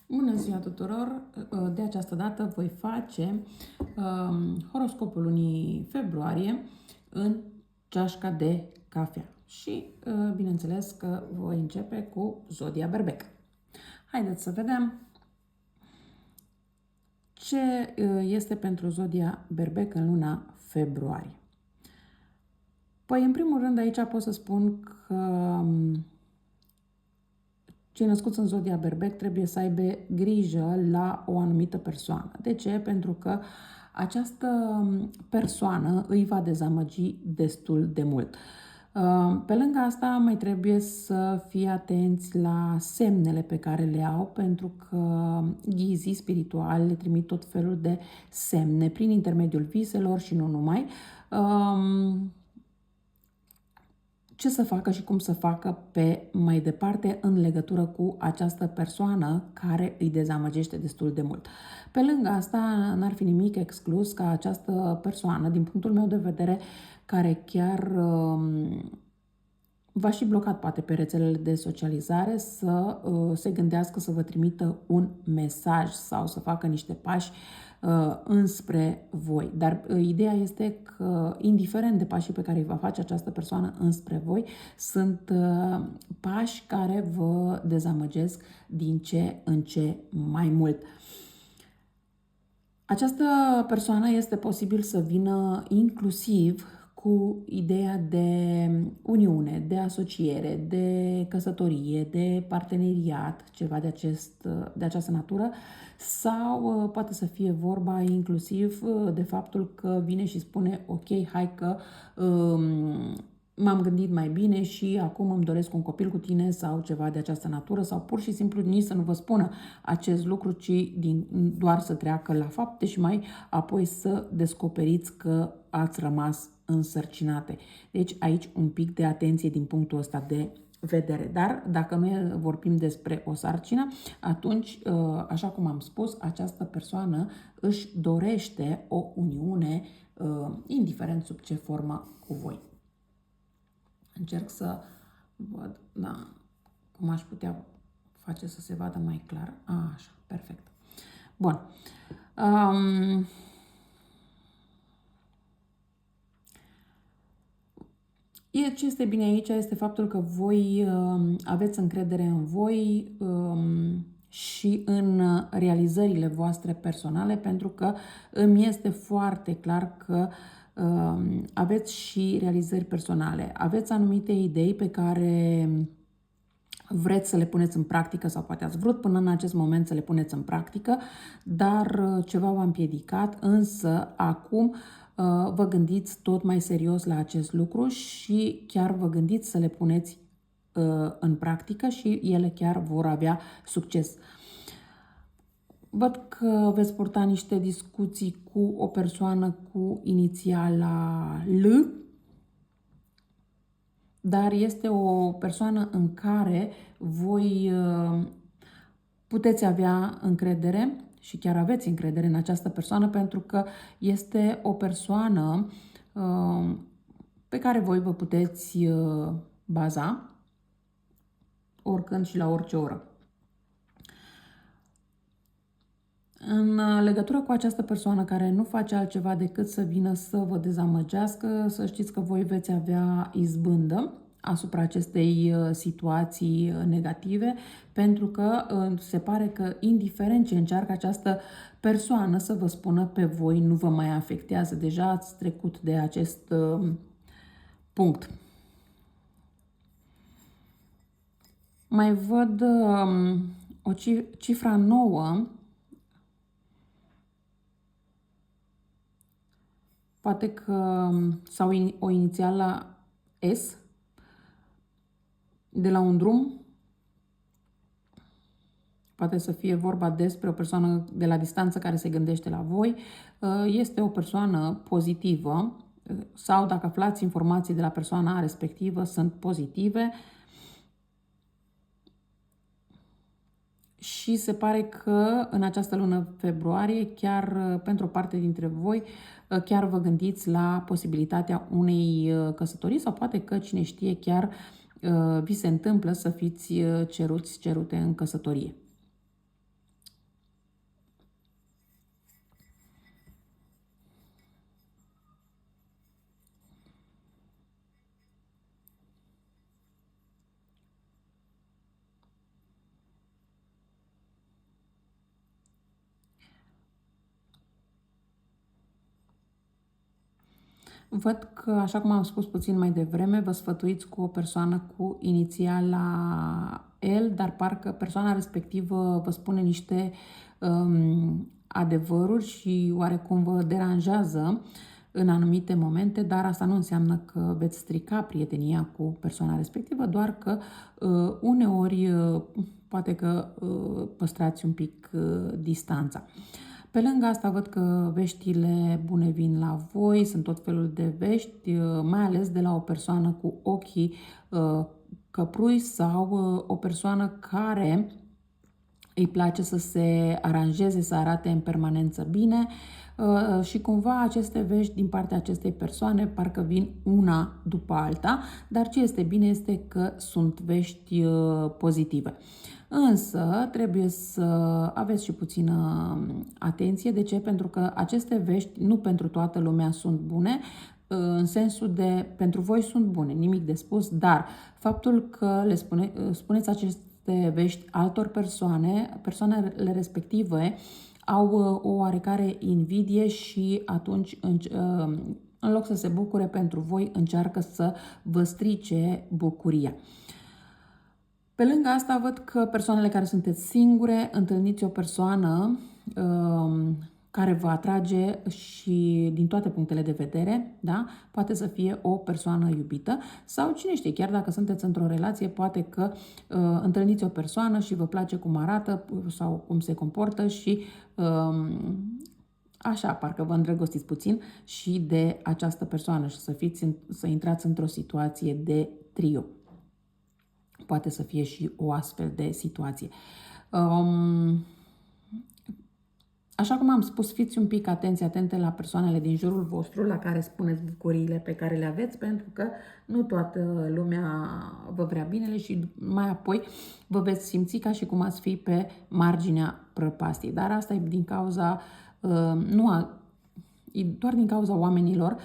Bună ziua tuturor! De această dată voi face horoscopul lunii februarie în ceașca de cafea. Și bineînțeles că voi începe cu zodia berbec. Haideți să vedem ce este pentru zodia berbec în luna februarie. Păi, în primul rând, aici pot să spun că cei născuți în zodia berbec trebuie să aibă grijă la o anumită persoană. De ce? Pentru că această persoană îi va dezamăgi destul de mult. Pe lângă asta, mai trebuie să fie atenți la semnele pe care le au, pentru că ghizii spirituali le trimit tot felul de semne prin intermediul viselor și nu numai. Ce să facă și cum să facă pe mai departe în legătură cu această persoană care îi dezamăgește destul de mult. Pe lângă asta, n-ar fi nimic exclus ca această persoană, din punctul meu de vedere, care chiar v-a și blocat poate pe rețelele de socializare, să se gândească să vă trimită un mesaj sau să facă niște pași înspre voi. Dar ideea este că, indiferent de pașii pe care îi va face această persoană înspre voi, sunt pași care vă dezamăgesc din ce în ce mai mult. Această persoană este posibil să vină inclusiv cu ideea de uniune, de asociere, de căsătorie, de parteneriat, ceva de această natură, sau poate să fie vorba inclusiv de faptul că vine și spune ok, hai că m-am gândit mai bine și acum îmi doresc un copil cu tine sau ceva de această natură, sau pur și simplu nici să nu vă spună acest lucru, ci doar să treacă la fapte și mai apoi să descoperiți că ați rămas însărcinate. Deci aici un pic de atenție din punctul ăsta de vedere. Dar dacă noi vorbim despre o sarcină, atunci, așa cum am spus, această persoană își dorește o uniune, indiferent sub ce formă, cu voi. Încerc să văd, da, cum aș putea face să se vadă mai clar. Așa, perfect. Bun. Ce este bine aici este faptul că voi aveți încredere în voi și în realizările voastre personale, pentru că îmi este foarte clar că aveți și realizări personale. Aveți anumite idei pe care vreți să le puneți în practică sau poate ați vrut până în acest moment să le puneți în practică, dar ceva v-a împiedicat, însă acum vă gândiți tot mai serios la acest lucru și chiar vă gândiți să le puneți în practică și ele chiar vor avea succes. Văd că veți purta niște discuții cu o persoană cu inițiala L, dar este o persoană în care voi puteți avea încredere și chiar aveți încredere în această persoană, pentru că este o persoană pe care voi vă puteți baza oricând și la orice oră. În legătură cu această persoană care nu face altceva decât să vină să vă dezamăgească, să știți că voi veți avea izbândă asupra acestei situații negative, pentru că se pare că, indiferent ce încearcă această persoană să vă spună, pe voi nu vă mai afectează. Deja ați trecut de acest punct. Mai văd o cifra nouă. Poate că, sau o inițială S, de la un drum. Poate să fie vorba despre o persoană de la distanță care se gândește la voi. Este o persoană pozitivă sau, dacă aflați informații de la persoana respectivă, sunt pozitive. Și se pare că în această lună februarie, chiar pentru o parte dintre voi, chiar vă gândiți la posibilitatea unei căsătorii, sau poate că, cine știe, chiar vi se întâmplă să fiți cerute în căsătorie. Văd că, așa cum am spus puțin mai devreme, vă sfătuiți cu o persoană cu inițiala L, dar parcă persoana respectivă vă spune niște adevăruri și oarecum vă deranjează în anumite momente, dar asta nu înseamnă că veți strica prietenia cu persoana respectivă, doar că uneori poate că păstrați un pic distanța. Pe lângă asta văd că veștile bune vin la voi, sunt tot felul de vești, mai ales de la o persoană cu ochii căprui sau o persoană care îi place să se aranjeze, să arate în permanență bine și cumva aceste vești din partea acestei persoane parcă vin una după alta, dar ce este bine este că sunt vești pozitive. Însă trebuie să aveți și puțină atenție. De ce? Pentru că aceste vești nu pentru toată lumea sunt bune, în sensul de pentru voi sunt bune, nimic de spus, dar faptul că le spuneți aceste vești altor persoane, persoanele respective au o oarecare invidie și atunci în loc să se bucure pentru voi, încearcă să vă strice bucuria. Pe lângă asta văd că persoanele care sunteți singure, întâlniți o persoană care vă atrage și din toate punctele de vedere, da? Poate să fie o persoană iubită sau cine știe, chiar dacă sunteți într-o relație, poate că întâlniți o persoană și vă place cum arată sau cum se comportă și așa, parcă vă îndrăgostiți puțin și de această persoană și să intrați într-o situație de trio. Poate să fie și o astfel de situație. Așa cum am spus, fiți un pic atente la persoanele din jurul vostru, la care spuneți bucuriile pe care le aveți, pentru că nu toată lumea vă vrea binele și mai apoi vă veți simți ca și cum ați fi pe marginea prăpastiei. Dar asta e din cauza, doar din cauza oamenilor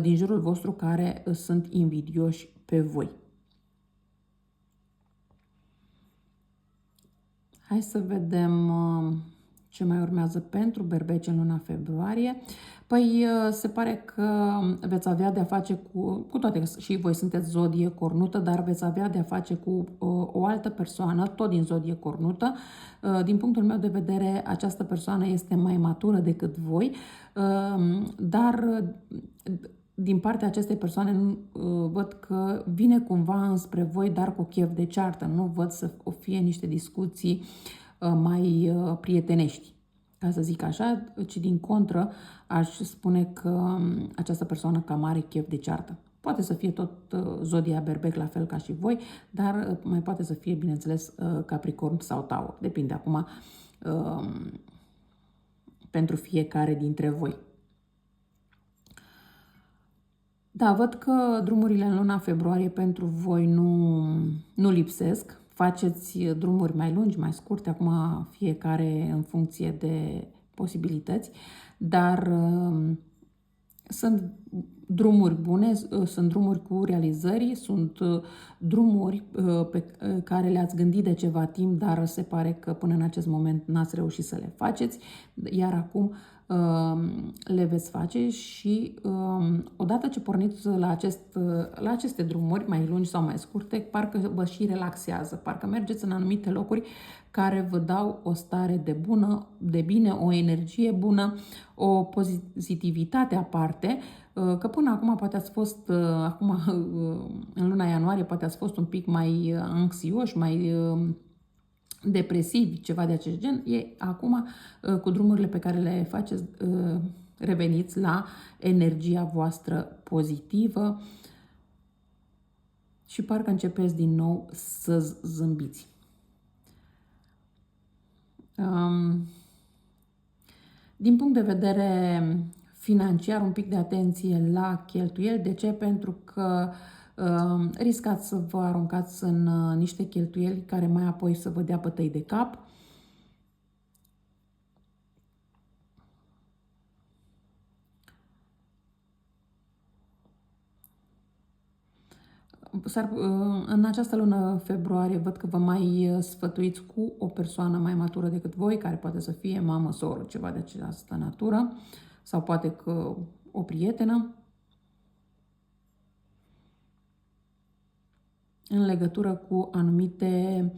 din jurul vostru care sunt invidioși pe voi. Hai să vedem ce mai urmează pentru berbeci în luna februarie. Păi se pare că veți avea de-a face cu toate că și voi sunteți zodie cornută, dar veți avea de-a face cu o altă persoană, tot din zodie cornută. Din punctul meu de vedere, această persoană este mai matură decât voi, dar din partea acestei persoane văd că vine cumva înspre voi, dar cu chef de ceartă. Nu văd să fie niște discuții mai prietenești, ca să zic așa, ci din contră aș spune că această persoană cam are chef de ceartă. Poate să fie tot zodia berbec la fel ca și voi, dar mai poate să fie, bineînțeles, Capricorn sau Taur. Depinde acum pentru fiecare dintre voi. Da, văd că drumurile în luna februarie pentru voi nu lipsesc. Faceți drumuri mai lungi, mai scurte, acum fiecare în funcție de posibilități, dar sunt drumuri bune, sunt drumuri cu realizări, sunt drumuri pe care le-ați gândit de ceva timp, dar se pare că până în acest moment n-ați reușit să le faceți, iar acum le veți face și odată ce porniți la aceste drumuri mai lungi sau mai scurte, parcă vă și relaxează, parcă mergeți în anumite locuri care vă dau o stare de bine, o energie bună, o pozitivitate aparte, că până acum poate ați fost, în luna ianuarie, poate ați fost un pic mai anxioși, mai depresivi, ceva de acest gen. Acum, cu drumurile pe care le faceți, reveniți la energia voastră pozitivă și parcă începeți din nou să zâmbiți. Din punct de vedere financiar, un pic de atenție la cheltuieli. De ce? Pentru că riscați să vă aruncați în niște cheltuieli care mai apoi să vă dea bătăi de cap. În această lună februarie văd că vă mai sfătuiți cu o persoană mai matură decât voi, care poate să fie mamă, soră, ceva de această natură, sau poate că o prietenă. în legătură cu anumite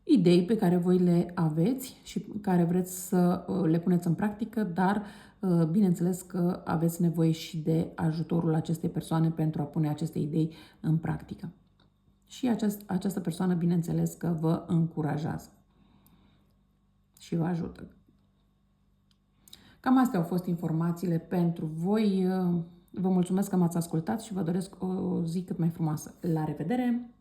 idei pe care voi le aveți și care vreți să le puneți în practică, dar bineînțeles că aveți nevoie și de ajutorul acestei persoane pentru a pune aceste idei în practică. Și această persoană, bineînțeles că vă încurajează și vă ajută. Cam astea au fost informațiile pentru voi. Vă mulțumesc că m-ați ascultat și vă doresc o zi cât mai frumoasă. La revedere!